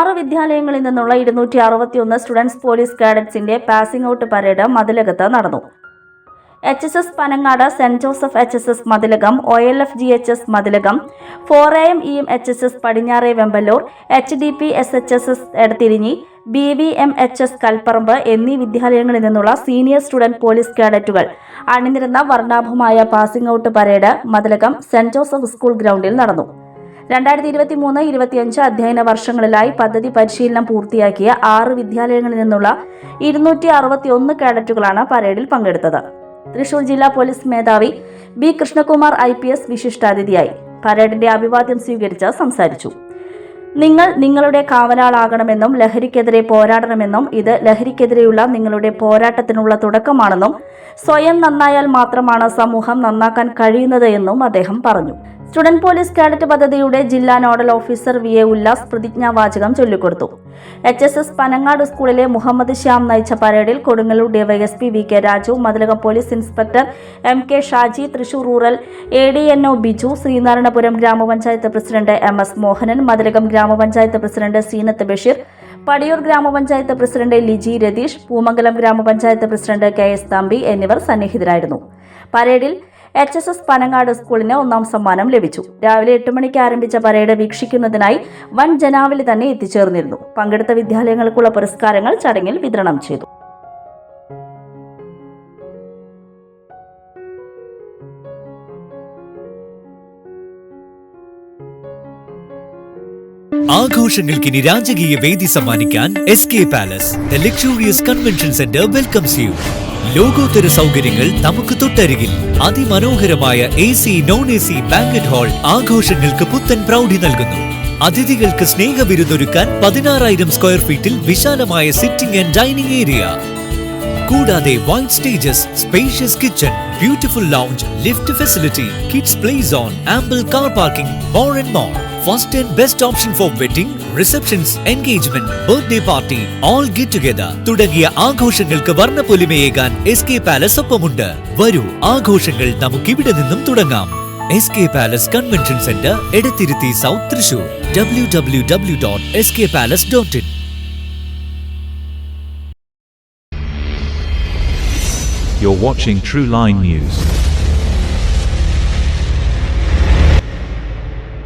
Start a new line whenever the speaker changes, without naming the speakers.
6 വിദ്യാലയങ്ങളിൽ നിന്നുള്ള 261 students police കാഡറ്റ്സിന്റെ പാസിംഗ് ഔട്ട് പരേഡ് മതിലകത്ത് നടന്നു. HSS Panangad, saint Joseph HSS Mathilakam, OLF GHS Mathilakam, 4AM EM HSS പടിഞ്ഞാറേ Vempallur, HDP SHSS എടത്തിരിഞ്ഞി, BVM HS Kalparambu എന്നീ വിദ്യാലയങ്ങളിൽ നിന്നുള്ള സീനിയർ സ്റ്റുഡന്റ് പോലീസ് കാഡറ്റുകൾ അണിനിരന്ന വർണ്ണാഭമായ passing out parade Mathilakam saint Joseph school ഗ്രൗണ്ടിൽ നടന്നു. 2023-25 അധ്യയന വർഷങ്ങളിലായി പദ്ധതി പരിശീലനം പൂർത്തിയാക്കിയ 6 വിദ്യാലയങ്ങളിൽ നിന്നുള്ള 261 കാഡറ്റുകളാണ് പരേഡിൽ പങ്കെടുത്തത്. തൃശൂർ ജില്ലാ പോലീസ് മേധാവി B. കൃഷ്ണകുമാർ IPS വിശിഷ്ടാതിഥിയായി പരേഡിന്റെ അഭിവാദ്യം സ്വീകരിച്ച് സംസാരിച്ചു. നിങ്ങൾ നിങ്ങളുടെ കാവലാളാകണമെന്നും ലഹരിക്കെതിരെ പോരാടണമെന്നും ഇത് ലഹരിക്കെതിരെയുള്ള നിങ്ങളുടെ പോരാട്ടത്തിനുള്ള തുടക്കമാണെന്നും സ്വയം നന്നായാൽ മാത്രമാണ് സമൂഹം നന്നാക്കാൻ കഴിയുന്നത് എന്നും അദ്ദേഹം പറഞ്ഞു. സ്റ്റുഡന്റ് പോലീസ് കാഡറ്റ് പദ്ധതിയുടെ ജില്ലാ നോഡൽ ഓഫീസർ VA ഉല്ലാസ് പ്രതിജ്ഞാവാചകം ചൊല്ലിക്കൊടുത്തു. HSS പനങ്ങാട് സ്കൂളിലെ മുഹമ്മദ് ശ്യാം നയിച്ച പരേഡിൽ Kodungallur DYSP VK Raju, Mathilakam police inspector MK Shaji, Thrissur rural ADNO Biju, Sreenarayanapuram ഗ്രാമപഞ്ചായത്ത് പ്രസിഡന്റ് MS മോഹനൻ, മതിലകം ഗ്രാമപഞ്ചായത്ത് പ്രസിഡന്റ് സീനത്ത് ബഷീർ, പടിയൂർ ഗ്രാമപഞ്ചായത്ത് പ്രസിഡന്റ് ലിജി രതീഷ്, പൂമംഗലം ഗ്രാമപഞ്ചായത്ത് പ്രസിഡന്റ് KS തമ്പി എന്നിവർ സന്നിഹിതരായിരുന്നു. പരേഡിൽ HSS പനങ്ങാട് സ്കൂളിന് 1ാം സമ്മാനം ലഭിച്ചു. രാവിലെ 8 മണിക്ക് ആരംഭിച്ച പരേഡ് വീക്ഷിക്കുന്നതിനായി വൻ ജനാവലി തന്നെ എത്തിച്ചേർന്നിരുന്നു. പങ്കെടുത്ത വിദ്യാലയങ്ങൾക്കുള്ള പുരസ്കാരങ്ങൾ ചടങ്ങിൽ വിതരണം ചെയ്തു.
ആഘോഷങ്ങൾക്കിനി രാജകീയ വേദി സമ്മാനിക്കാൻ SK palace, the luxurious convention centre welcomes U. ലോകോത്തര സൗകര്യങ്ങൾ നമുക്ക് തൊട്ടരികിൽ. അതിമനോഹരമായ AC, non-AC ബാങ്കറ്റ് ഹാൾ ആഘോഷങ്ങൾക്ക് പുത്തൻ പ്രൗഢി നൽകുന്നു. അതിഥികൾക്ക് സ്നേഹവിരുന്നൊരുക്കാൻ 16,000 സ്ക്വയർ ഫീറ്റിൽ വിശാലമായ സിറ്റിംഗ് ആൻഡ് ഡൈനിങ് ഏരിയ. കൂടാതെ wide stages, spacious kitchen, beautiful lounge, lift facility, kids play zone, ample car parking, more and more. First and best option for wedding, receptions, engagement, birthday party, all get together തുടങ്ങിയ ആഘോഷങ്ങൾക്ക് വർണ്ണപ്പൊലിമയേകാൻ SK palace ഒപ്പമുണ്ട്. വരൂ, ആഘോഷങ്ങൾ നമുക്കിവിടെ നിന്നും തുടങ്ങാം. SK palace convention centre, Edathiruthy south, Thrissur. www.skpalace.in.
You're watching True Line News.